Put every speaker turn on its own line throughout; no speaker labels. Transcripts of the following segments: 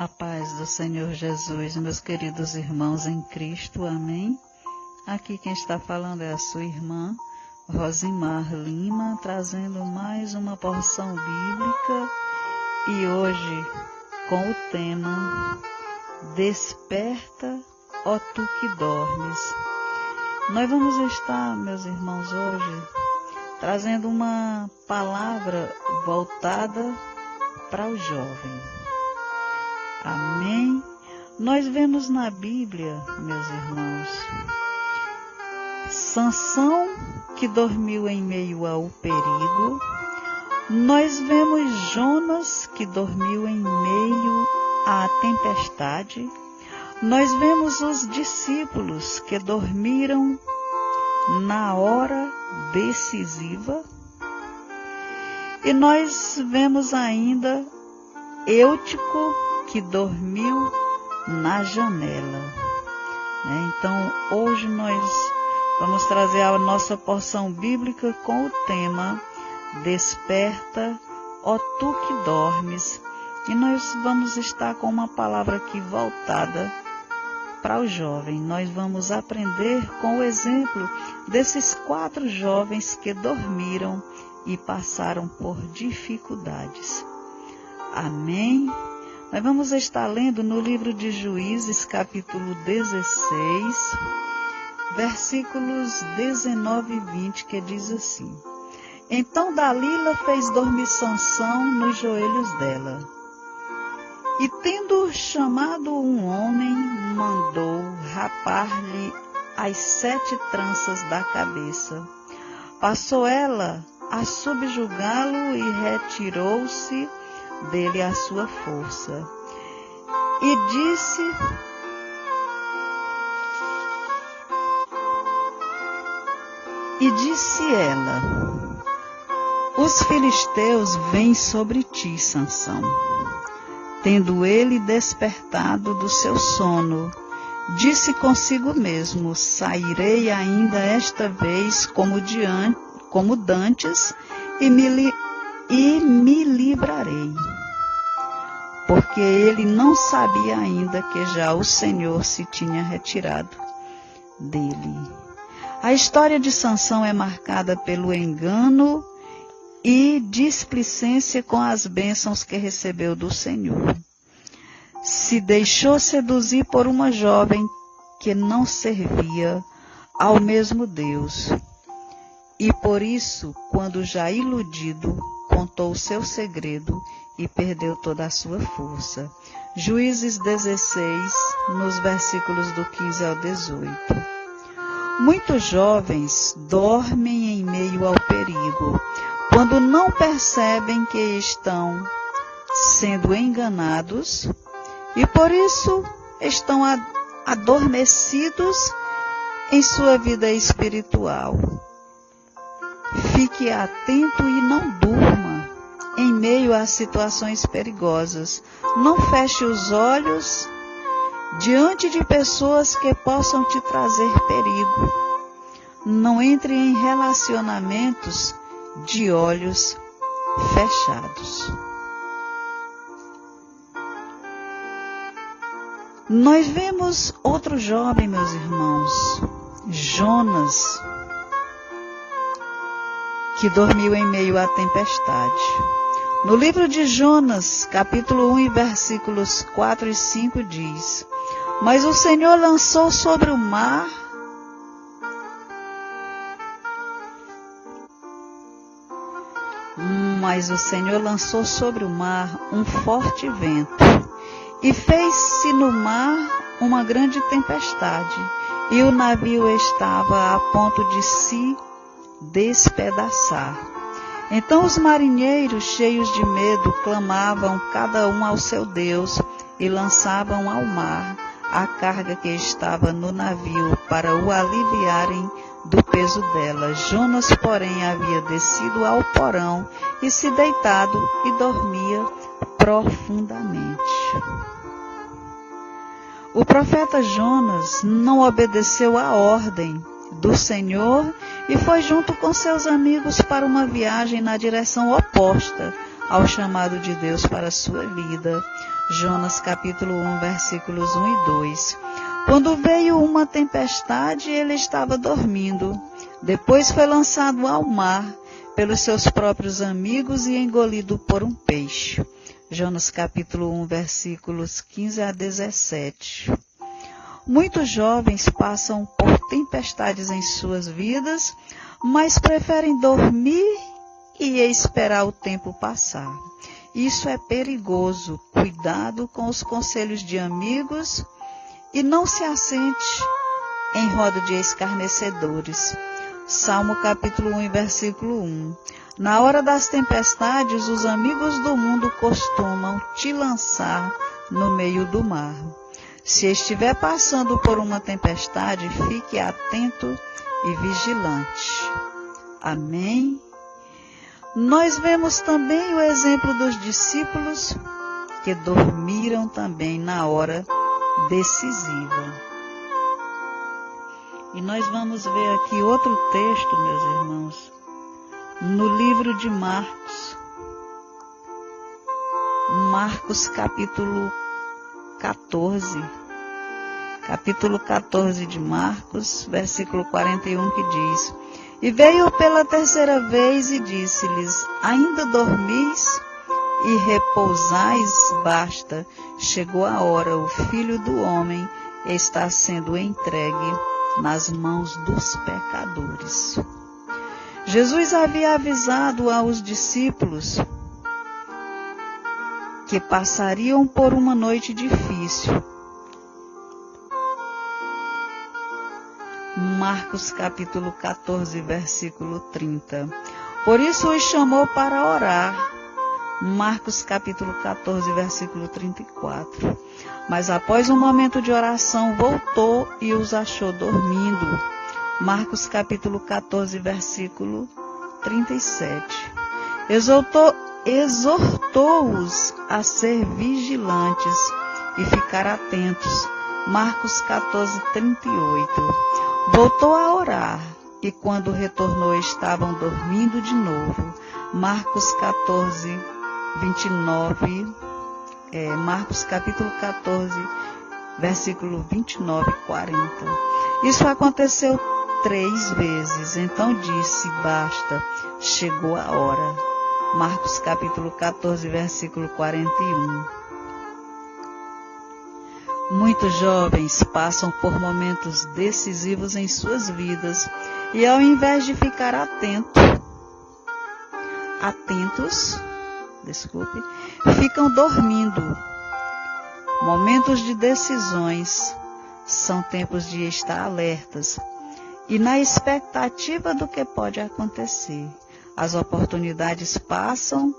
A paz do Senhor Jesus, meus queridos irmãos em Cristo, amém? Aqui quem está falando é a sua irmã, Rosimar Lima, trazendo mais uma porção bíblica e hoje com o tema Desperta, ó tu que dormes. Nós vamos estar, meus irmãos, hoje trazendo uma palavra voltada para o jovem. Amém? Nós vemos na Bíblia, meus irmãos, Sansão que dormiu em meio ao perigo. Nós vemos Jonas que dormiu em meio à tempestade. Nós vemos os discípulos que dormiram na hora decisiva. E nós vemos ainda Eutico que dormiu na janela. Então, hoje nós vamos trazer a nossa porção bíblica com o tema Desperta, ó tu que dormes. E nós vamos estar com uma palavra aqui voltada para o jovem. Nós vamos aprender com o exemplo desses 4 jovens que dormiram e passaram por dificuldades. Amém? Nós vamos estar lendo no livro de Juízes, capítulo 16, versículos 19 e 20, que diz assim: Então Dalila fez dormir Sansão nos joelhos dela. E tendo chamado um homem, mandou rapar-lhe as 7 tranças da cabeça. Passou ela a subjugá-lo e retirou-se dele a sua força. E disse ela: Os filisteus vêm sobre ti, Sansão. Tendo ele despertado do seu sono, disse consigo mesmo: Sairei ainda esta vez como dantes e me livrarei. Porque ele não sabia ainda que já o Senhor se tinha retirado dele. A história de Sansão é marcada pelo engano e displicência com as bênçãos que recebeu do Senhor. Se deixou seduzir por uma jovem que não servia ao mesmo Deus. E por isso, quando já iludido, contou o seu segredo e perdeu toda a sua força. Juízes 16, nos versículos do 15 ao 18. Muitos jovens dormem em meio ao perigo, quando não percebem que estão sendo enganados e por isso estão adormecidos em sua vida espiritual. Fique atento e não durma em meio a situações perigosas. Não feche os olhos diante de pessoas que possam te trazer perigo. Não entre em relacionamentos de olhos fechados. Nós vemos outro jovem, meus irmãos, Jonas, que dormiu em meio à tempestade. No livro de Jonas, capítulo 1, e versículos 4 e 5 diz: Mas o Senhor lançou sobre o mar um forte vento, e fez-se no mar uma grande tempestade, e o navio estava a ponto de se despedaçar. Então os marinheiros, cheios de medo, clamavam cada um ao seu Deus e lançavam ao mar a carga que estava no navio para o aliviarem do peso dela. Jonas, porém, havia descido ao porão e se deitado e dormia profundamente. O profeta Jonas não obedeceu à ordem do Senhor e foi junto com seus amigos para uma viagem na direção oposta ao chamado de Deus para a sua vida. Jonas capítulo 1, versículos 1 e 2. Quando veio uma tempestade, ele estava dormindo. Depois foi lançado ao mar pelos seus próprios amigos e engolido por um peixe. Jonas capítulo 1, versículos 15 a 17. Muitos jovens passam por tempestades em suas vidas, mas preferem dormir e esperar o tempo passar. Isso é perigoso. Cuidado com os conselhos de amigos e não se assente em roda de escarnecedores. Salmo capítulo 1, versículo 1. Na hora das tempestades, os amigos do mundo costumam te lançar no meio do mar. Se estiver passando por uma tempestade, fique atento e vigilante. Amém? Nós vemos também o exemplo dos discípulos que dormiram também na hora decisiva. E nós vamos ver aqui outro texto, meus irmãos, no livro de Marcos. Marcos capítulo 14. Capítulo 14 de Marcos, versículo 41, que diz: E veio pela terceira vez e disse-lhes: Ainda dormis e repousais? Basta, chegou a hora, o Filho do Homem está sendo entregue nas mãos dos pecadores. Jesus havia avisado aos discípulos que passariam por uma noite difícil. Marcos capítulo 14, versículo 30. Por isso os chamou para orar. Marcos capítulo 14, versículo 34. Mas após um momento de oração, voltou e os achou dormindo. Marcos capítulo 14, versículo 37. Exortou-os a ser vigilantes e ficar atentos. Marcos 14, 38. Voltou a orar e quando retornou estavam dormindo de novo. Marcos 14, 29. Marcos capítulo 14, versículo 29 e 40. Isso aconteceu 3 vezes. Então disse: Basta, chegou a hora. Marcos capítulo 14, versículo 41. Muitos jovens passam por momentos decisivos em suas vidas e ao invés de ficar ficam dormindo. Momentos de decisões são tempos de estar alertas e na expectativa do que pode acontecer. As oportunidades passam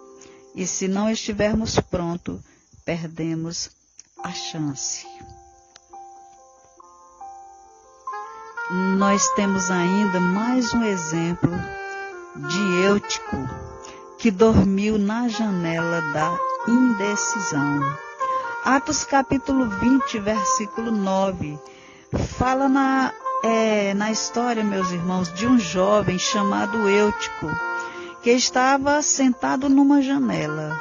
e se não estivermos prontos, perdemos a chance. Nós temos ainda mais um exemplo de Eutico, que dormiu na janela da indecisão. Atos capítulo 20, versículo 9, fala na história, meus irmãos, de um jovem chamado Eutico, que estava sentado numa janela,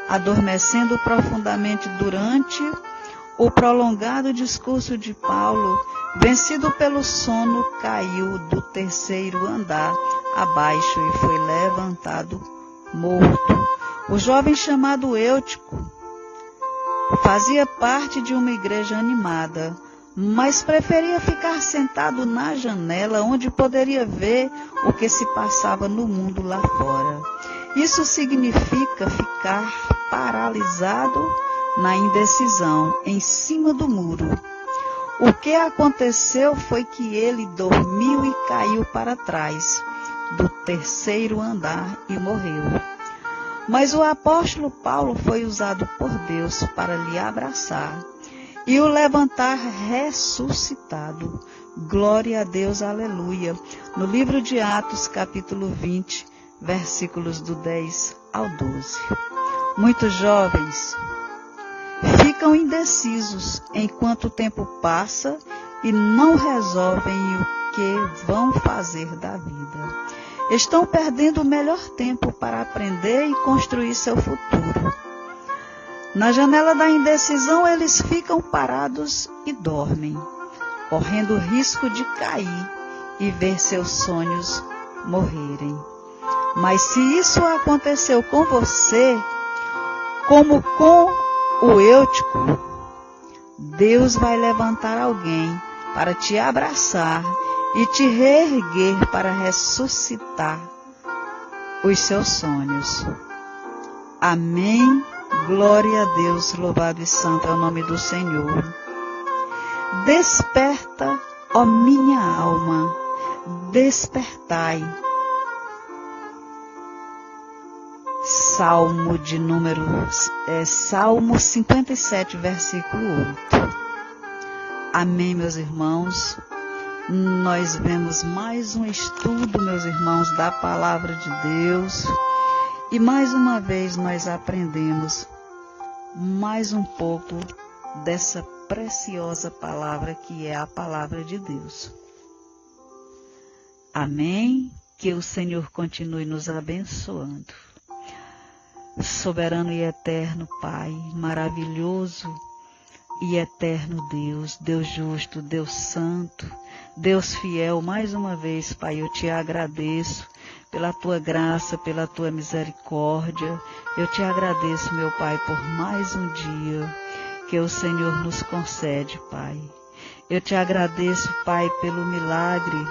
adormecendo profundamente durante o prolongado discurso de Paulo. Vencido pelo sono, caiu do 3º andar abaixo e foi levantado morto. O jovem chamado Eutico fazia parte de uma igreja animada, mas preferia ficar sentado na janela onde poderia ver o que se passava no mundo lá fora. Isso significa ficar paralisado na indecisão, em cima do muro. O que aconteceu foi que ele dormiu e caiu para trás do 3º andar e morreu. Mas o apóstolo Paulo foi usado por Deus para lhe abraçar e o levantar ressuscitado. Glória a Deus, aleluia. No livro de Atos, capítulo 20, versículos do 10 ao 12. Muitos jovens ficam indecisos enquanto o tempo passa e não resolvem o que vão fazer da vida. estão perdendo o melhor tempo para aprender e construir seu futuro. Na janela da indecisão, eles ficam parados e dormem, correndo o risco de cair e ver seus sonhos morrerem. Mas se isso aconteceu com você, como com o Eutico, Deus vai levantar alguém para te abraçar e te reerguer para ressuscitar os seus sonhos. Amém. Glória a Deus, louvado e santo é o nome do Senhor. Desperta, ó minha alma, despertai. Salmo 57, versículo 8. Amém, meus irmãos. Nós vemos mais um estudo, meus irmãos, da palavra de Deus. E mais uma vez nós aprendemos mais um pouco dessa preciosa palavra que é a palavra de Deus. Amém? Que o Senhor continue nos abençoando. Soberano e eterno Pai, maravilhoso e eterno Deus, Deus justo, Deus santo, Deus fiel, mais uma vez, Pai, eu te agradeço pela tua graça, pela tua misericórdia. Eu te agradeço, meu Pai, por mais um dia que o Senhor nos concede, Pai. Eu te agradeço, Pai, pelo milagre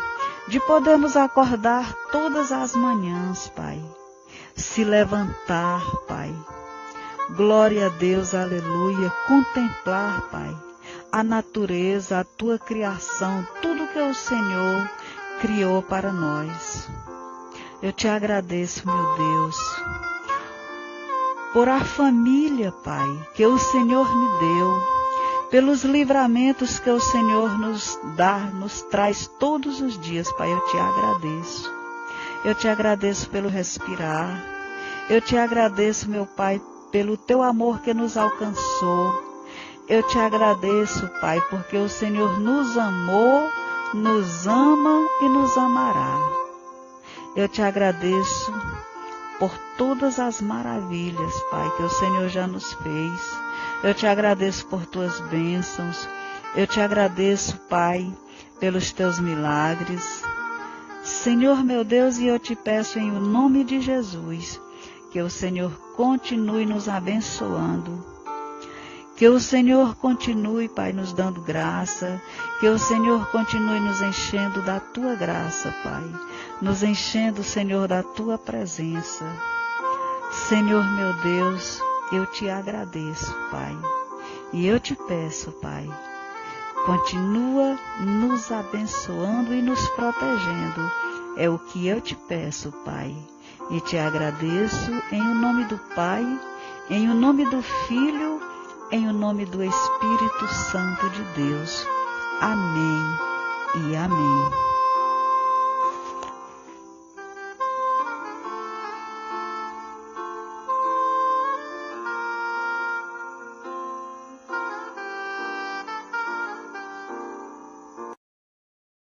de podermos acordar todas as manhãs, Pai. Se levantar, Pai. Glória a Deus, aleluia. Contemplar, Pai, a natureza, a tua criação, tudo que o Senhor criou para nós. Eu te agradeço, meu Deus, por a família, Pai, que o Senhor me deu, pelos livramentos que o Senhor nos dá, nos traz todos os dias, Pai, eu te agradeço. Eu te agradeço pelo respirar. Eu te agradeço, meu Pai, pelo teu amor que nos alcançou. Eu te agradeço, Pai, porque o Senhor nos amou, nos ama e nos amará. Eu te agradeço por todas as maravilhas, Pai, que o Senhor já nos fez. Eu te agradeço por tuas bênçãos. Eu te agradeço, Pai, pelos teus milagres. Senhor, meu Deus, e eu te peço em nome de Jesus, que o Senhor continue nos abençoando. Que o Senhor continue, Pai, nos dando graça. Que o Senhor continue nos enchendo da tua graça, Pai. Nos enchendo, Senhor, da tua presença. Senhor, meu Deus, eu te agradeço, Pai. E eu te peço, Pai, continua nos abençoando e nos protegendo. É o que eu te peço, Pai. E te agradeço em o nome do Pai, em o nome do Filho, em o nome do Espírito Santo de Deus. Amém e amém.